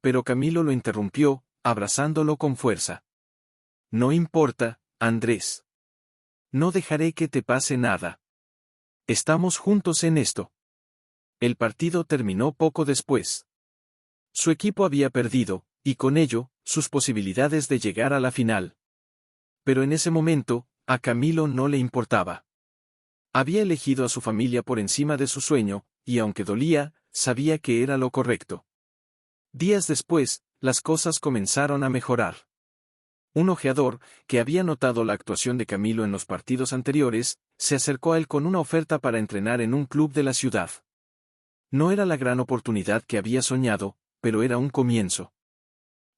Pero Camilo lo interrumpió, abrazándolo con fuerza. «No importa, Andrés. No dejaré que te pase nada. Estamos juntos en esto». El partido terminó poco después. Su equipo había perdido, y con ello, sus posibilidades de llegar a la final. Pero en ese momento, a Camilo no le importaba. Había elegido a su familia por encima de su sueño, y aunque dolía, sabía que era lo correcto. Días después, las cosas comenzaron a mejorar. Un ojeador, que había notado la actuación de Camilo en los partidos anteriores, se acercó a él con una oferta para entrenar en un club de la ciudad. No era la gran oportunidad que había soñado, pero era un comienzo.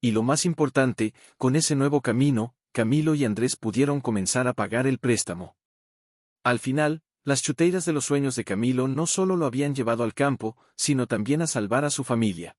Y lo más importante, con ese nuevo camino, Camilo y Andrés pudieron comenzar a pagar el préstamo. Al final, las chuteiras de los sueños de Camilo no solo lo habían llevado al campo, sino también a salvar a su familia.